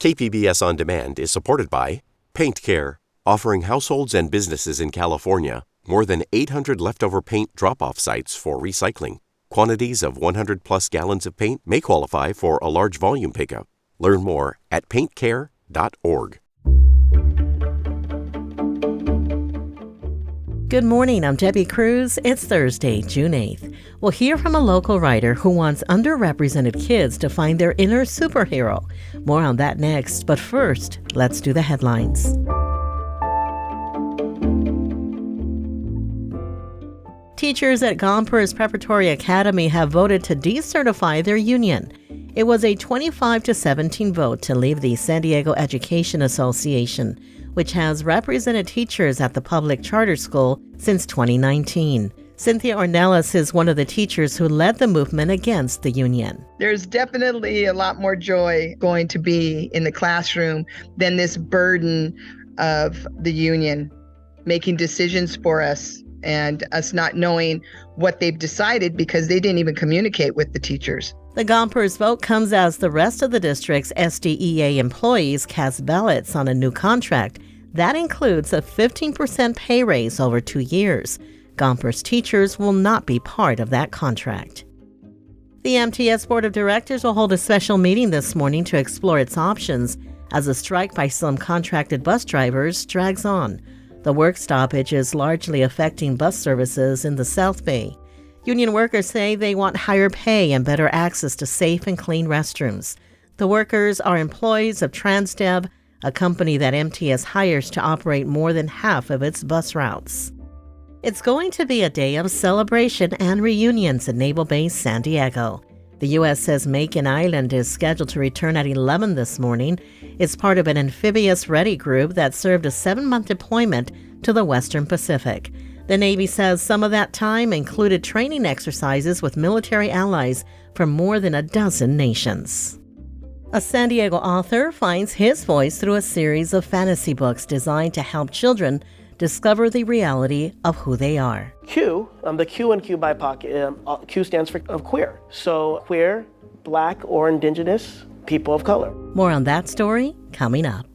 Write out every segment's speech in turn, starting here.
KPBS On Demand is supported by Paint Care, offering households and businesses in California more than 800 leftover paint drop-off sites for recycling. Quantities of 100-plus gallons of paint may qualify for a large volume pickup. Learn more at paintcare.org. Good morning, I'm Debbie Cruz. It's Thursday, June 8th. We'll hear from a local writer who wants underrepresented kids to find their inner superhero. More on that next, but first, let's do the headlines. Teachers at Gompers Preparatory Academy have voted to decertify their union. It was a 25-17 vote to leave the San Diego Education Association, which has represented teachers at the public charter school since 2019. Cynthia Ornelas is one of the teachers who led the movement against the union. There's definitely a lot more joy going to be in the classroom than this burden of the union making decisions for us and us not knowing what they've decided because they didn't even communicate with the teachers. The Gompers vote comes as the rest of the district's SDEA employees cast ballots on a new contract. That includes a 15% pay raise over 2 years. Gompers teachers will not be part of that contract. The MTS Board of Directors will hold a special meeting this morning to explore its options as a strike by some contracted bus drivers drags on. The work stoppage is largely affecting bus services in the South Bay. Union workers say they want higher pay and better access to safe and clean restrooms. The workers are employees of Transdev, a company that MTS hires to operate more than half of its bus routes. It's going to be a day of celebration and reunions in Naval Base San Diego. The USS Macon Island is scheduled to return at 11 this morning. It's part of an amphibious ready group that served a 7-month deployment to the Western Pacific. The Navy says some of that time included training exercises with military allies from more than a dozen nations. A San Diego author finds his voice through a series of fantasy books designed to help children discover the reality of who they are. Q, the Q in Q BIPOC, Q stands for queer. So queer, Black, or Indigenous people of color. More on that story coming up.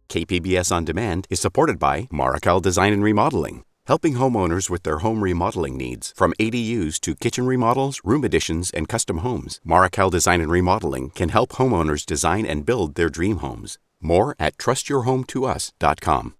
KPBS On Demand is supported by Marrokal Design and Remodeling, helping homeowners with their home remodeling needs. From ADUs to kitchen remodels, room additions, and custom homes, Marrokal Design and Remodeling can help homeowners design and build their dream homes. More at trustyourhometous.com.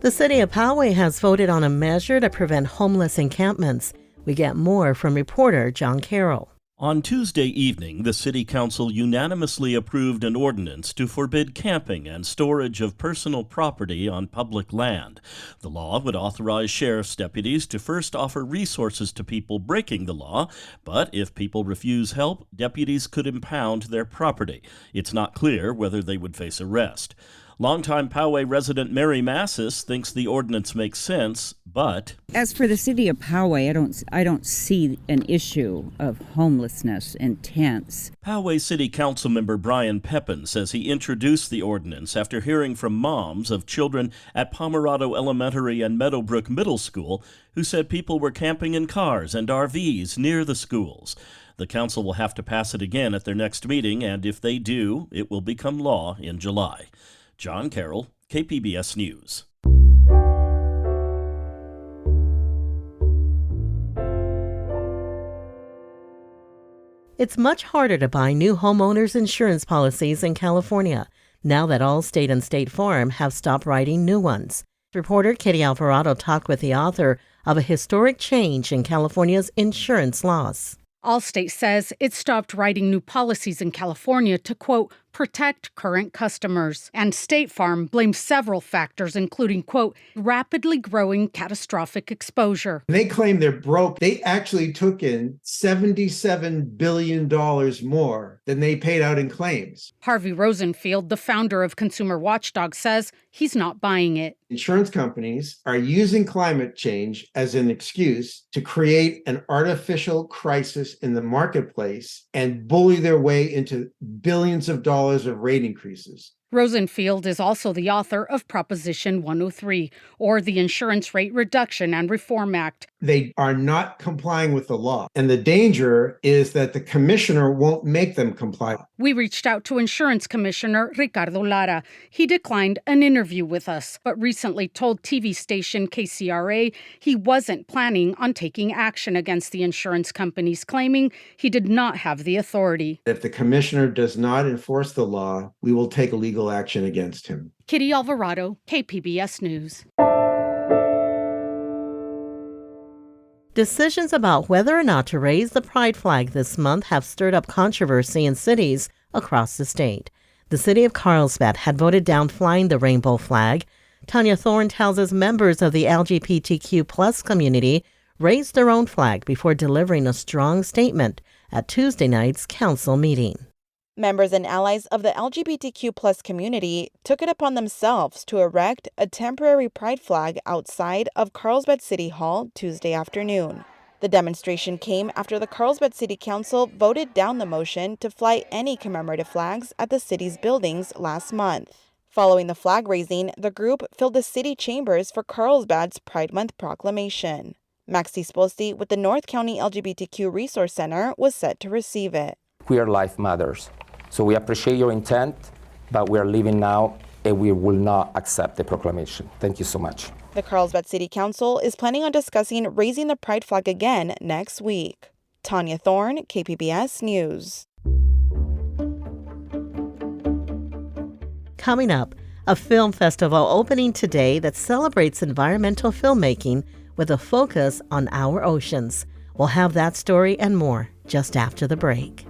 The city of Poway has voted on a measure to prevent homeless encampments. We get more from reporter John Carroll. On Tuesday evening, the City Council unanimously approved an ordinance to forbid camping and storage of personal property on public land. The law would authorize sheriff's deputies to first offer resources to people breaking the law, but if people refuse help, deputies could impound their property. It's not clear whether they would face arrest. Longtime Poway resident Mary Massis thinks the ordinance makes sense, but as for the city of Poway, I don't see an issue of homelessness in tents. Poway City Council member Brian Pepin says he introduced the ordinance after hearing from moms of children at Pomerado Elementary and Meadowbrook Middle School who said people were camping in cars and RVs near the schools. The council will have to pass it again at their next meeting, and if they do, it will become law in July. John Carroll, KPBS News. It's much harder to buy new homeowners insurance policies in California now that Allstate and State Farm have stopped writing new ones. Reporter Kitty Alvarado talked with the author of a historic change in California's insurance laws. Allstate says it stopped writing new policies in California to, quote, protect current customers. And State Farm blames several factors, including, quote, rapidly growing catastrophic exposure. They claim they're broke. They actually took in $77 billion more than they paid out in claims. Harvey Rosenfield, the founder of Consumer Watchdog, says he's not buying it. Insurance companies are using climate change as an excuse to create an artificial crisis in the marketplace and bully their way into billions of dollars of rate increases. Rosenfield is also the author of Proposition 103, or the Insurance Rate Reduction and Reform Act. They are not complying with the law. And the danger is that the commissioner won't make them comply. We reached out to Insurance Commissioner Ricardo Lara. He declined an interview with us, but recently told TV station KCRA he wasn't planning on taking action against the insurance companies, claiming he did not have the authority. If the commissioner does not enforce the law, we will take legal action against him. Kitty Alvarado, KPBS News. Decisions about whether or not to raise the pride flag this month have stirred up controversy in cities across the state. The city of Carlsbad had voted down flying the rainbow flag. Tanya Thorne tells us members of the LGBTQ plus community raised their own flag before delivering a strong statement at Tuesday night's council meeting. Members and allies of the LGBTQ plus community took it upon themselves to erect a temporary pride flag outside of Carlsbad City Hall Tuesday afternoon. The demonstration came after the Carlsbad City Council voted down the motion to fly any commemorative flags at the city's buildings last month. Following the flag raising, the group filled the city chambers for Carlsbad's Pride Month proclamation. Maxi Sposti with the North County LGBTQ Resource Center was set to receive it. Queer life matters. So we appreciate your intent, but we are leaving now and we will not accept the proclamation. Thank you so much. The Carlsbad City Council is planning on discussing raising the pride flag again next week. Tanya Thorne, KPBS News. Coming up, a film festival opening today that celebrates environmental filmmaking with a focus on our oceans. We'll have that story and more just after the break.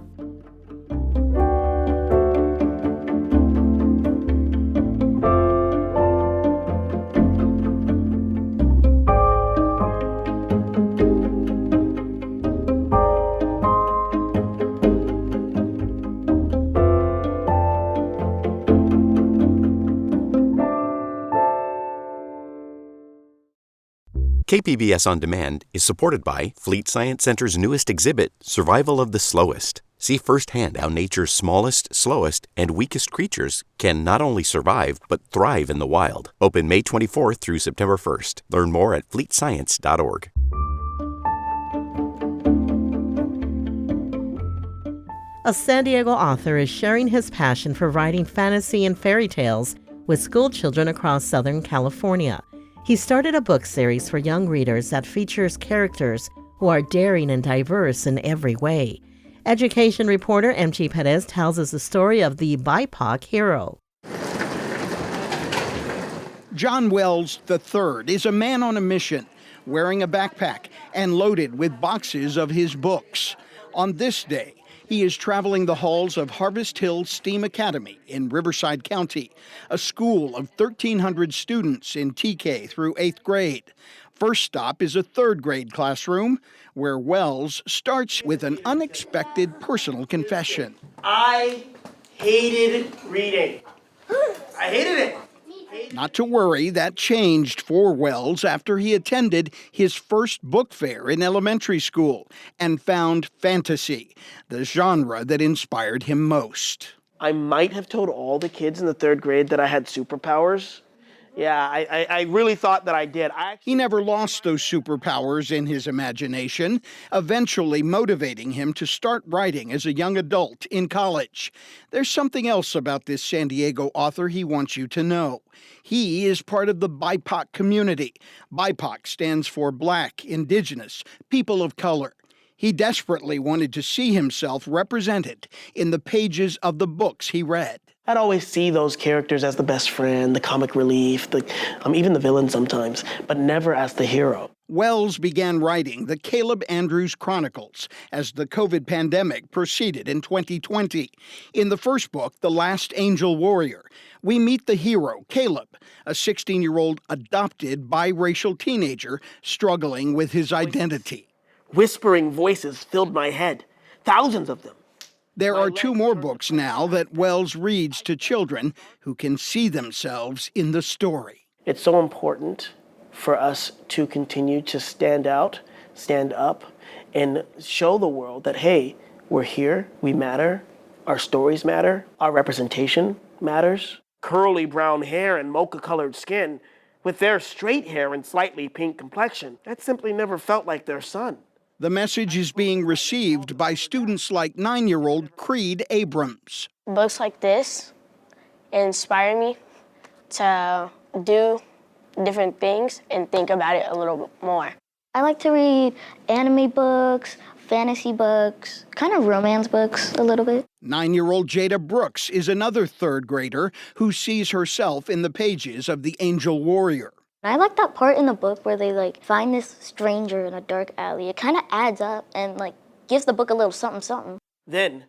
KPBS On Demand is supported by Fleet Science Center's newest exhibit, Survival of the Slowest. See firsthand how nature's smallest, slowest, and weakest creatures can not only survive, but thrive in the wild. Open May 24th through September 1st. Learn more at fleetscience.org. A San Diego author is sharing his passion for writing fantasy and fairy tales with school children across Southern California. He started a book series for young readers that features characters who are daring and diverse in every way. Education reporter M.G. Perez tells us the story of the BIPOC hero. John Wells III is a man on a mission, wearing a backpack and loaded with boxes of his books. On this day, he is traveling the halls of Harvest Hill STEAM Academy in Riverside County, a school of 1,300 students in TK through 8th grade. First stop is a 3rd grade classroom where Wells starts with an unexpected personal confession. I hated reading. I hated it. Not to worry, that changed for Wells after he attended his first book fair in elementary school and found fantasy, the genre that inspired him most. I might have told all the kids in the 3rd grade that I had superpowers. Yeah, I really thought that I did. He never lost those superpowers in his imagination, eventually motivating him to start writing as a young adult in college. There's something else about this San Diego author he wants you to know. He is part of the BIPOC community. BIPOC stands for Black, Indigenous, People of Color. He desperately wanted to see himself represented in the pages of the books he read. I'd always see those characters as the best friend, the comic relief, even the villain sometimes, but never as the hero. Wells began writing the Caleb Andrews Chronicles as the COVID pandemic proceeded in 2020. In the first book, The Last Angel Warrior, we meet the hero, Caleb, a 16-year-old adopted biracial teenager struggling with his identity. Whispering voices filled my head, thousands of them. There are 2 more books now that Wells reads to children who can see themselves in the story. It's so important for us to continue to stand out, stand up, and show the world that, hey, we're here, we matter, our stories matter, our representation matters. curly brown hair and mocha-colored skin with their straight hair and slightly pink complexion. That simply never felt like their son. The message is being received by students like 9-year-old Creed Abrams. Books like this inspire me to do different things and think about it a little bit more. I like to read anime books, fantasy books, kind of romance books a little bit. 9-year-old Jada Brooks is another third grader who sees herself in the pages of The Angel Warrior. I like that part in the book where they find this stranger in a dark alley. It kind of adds up and gives the book a little something something. Then,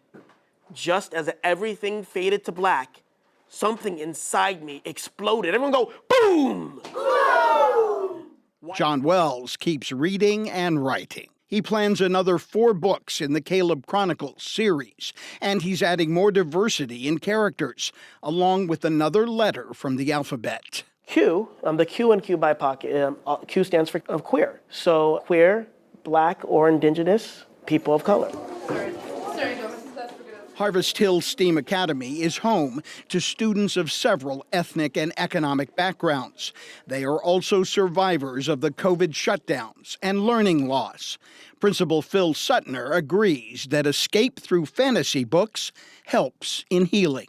just as everything faded to black, something inside me exploded. Everyone go, boom! John Wells keeps reading and writing. He plans another 4 books in the Caleb Chronicles series, and he's adding more diversity in characters, along with another letter from the alphabet. Q, the Q in Q BIPOC, Q stands for queer. So queer, black, or indigenous people of color. Harvest Hill STEAM Academy is home to students of several ethnic and economic backgrounds. They are also survivors of the COVID shutdowns and learning loss. Principal Phil Suttner agrees that escape through fantasy books helps in healing.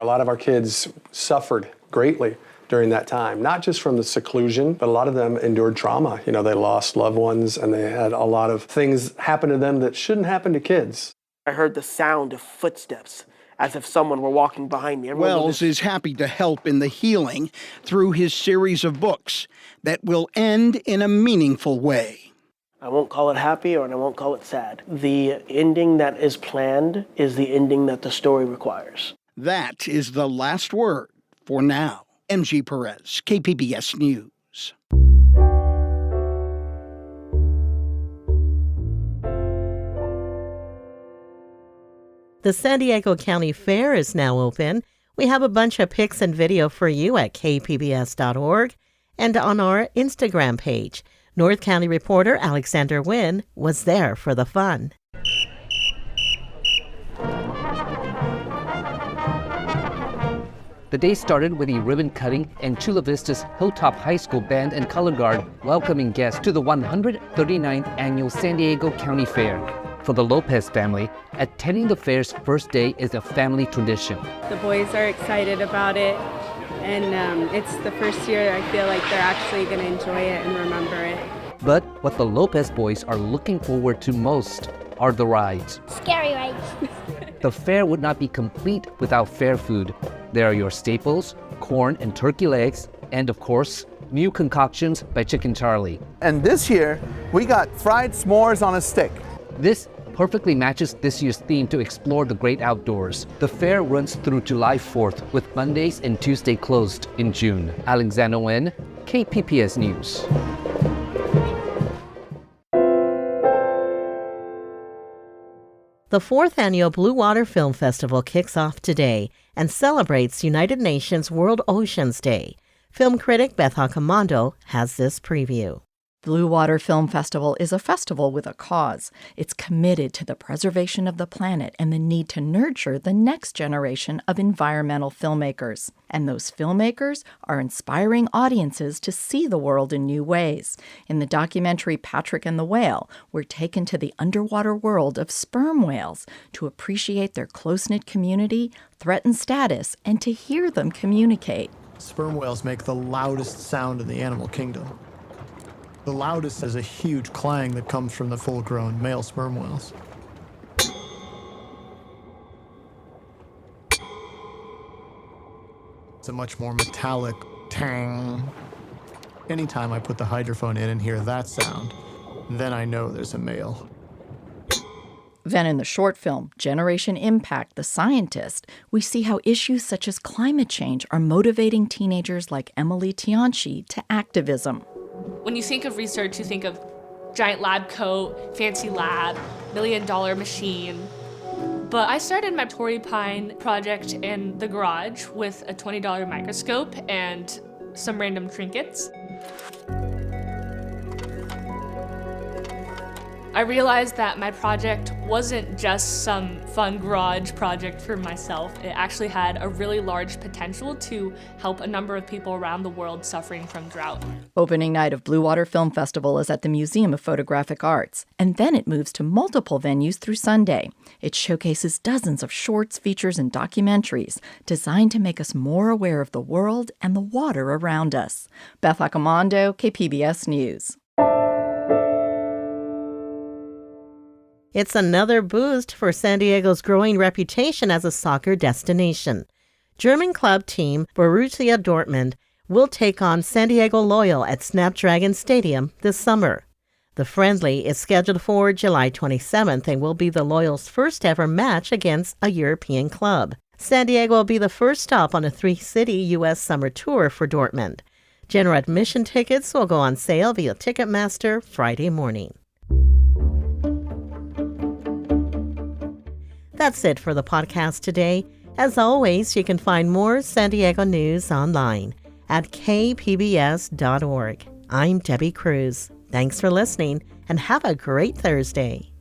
A lot of our kids suffered greatly during that time, not just from the seclusion, but a lot of them endured trauma. They lost loved ones and they had a lot of things happen to them that shouldn't happen to kids. I heard the sound of footsteps, as if someone were walking behind me. Wells is happy to help in the healing through his series of books that will end in a meaningful way. I won't call it happy and I won't call it sad. The ending that is planned is the ending that the story requires. That is the last word for now. MG Perez, KPBS News. The San Diego County Fair is now open. We have a bunch of pics and video for you at kpbs.org and on our Instagram page. North County reporter Alexander Nguyen was there for the fun. The day started with a ribbon cutting and Chula Vista's Hilltop High School Band and Color Guard welcoming guests to the 139th Annual San Diego County Fair. For the Lopez family, attending the fair's first day is a family tradition. The boys are excited about it, and it's the first year I feel like they're actually going to enjoy it and remember it. But what the Lopez boys are looking forward to most are the rides. Scary rides. The fair would not be complete without fair food. There are your staples, corn and turkey legs, and of course, new concoctions by Chicken Charlie. And this year, we got fried s'mores on a stick. This perfectly matches this year's theme to explore the great outdoors. The fair runs through July 4th, with Mondays and Tuesday closed in June. Alexander Nguyen, KPBS News. The 4th Annual Blue Water Film Festival kicks off today and celebrates United Nations World Oceans Day. Film critic Beth Accomando has this preview. Blue Water Film Festival is a festival with a cause. It's committed to the preservation of the planet and the need to nurture the next generation of environmental filmmakers. And those filmmakers are inspiring audiences to see the world in new ways. In the documentary Patrick and the Whale, we're taken to the underwater world of sperm whales to appreciate their close-knit community, threatened status, and to hear them communicate. Sperm whales make the loudest sound in the animal kingdom. The loudest is a huge clang that comes from the full-grown male sperm whales. It's a much more metallic tang. Anytime I put the hydrophone in and hear that sound, then I know there's a male. Then in the short film, Generation Impact, The Scientist, we see how issues such as climate change are motivating teenagers like Emily Tianchi to activism. When you think of research, you think of giant lab coat, fancy lab, $1 million machine. But I started my Torrey Pine project in the garage with a $20 microscope and some random trinkets. I realized that my project wasn't just some fun garage project for myself. It actually had a really large potential to help a number of people around the world suffering from drought. Opening night of Blue Water Film Festival is at the Museum of Photographic Arts, and then it moves to multiple venues through Sunday. It showcases dozens of shorts, features, and documentaries designed to make us more aware of the world and the water around us. Beth Accomando, KPBS News. It's another boost for San Diego's growing reputation as a soccer destination. German club team Borussia Dortmund will take on San Diego Loyal at Snapdragon Stadium this summer. The friendly is scheduled for July 27th and will be the Loyal's first ever match against a European club. San Diego will be the first stop on a 3-city U.S. summer tour for Dortmund. General admission tickets will go on sale via Ticketmaster Friday morning. That's it for the podcast today. As always, you can find more San Diego news online at kpbs.org. I'm Debbie Cruz. Thanks for listening and have a great Thursday.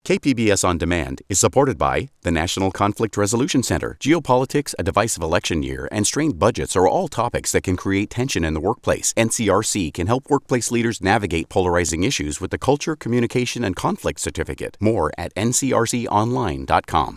KPBS On Demand is supported by the National Conflict Resolution Center. Geopolitics, a divisive election year, and strained budgets are all topics that can create tension in the workplace. NCRC can help workplace leaders navigate polarizing issues with the Culture, Communication, and Conflict Certificate. More at ncrconline.com.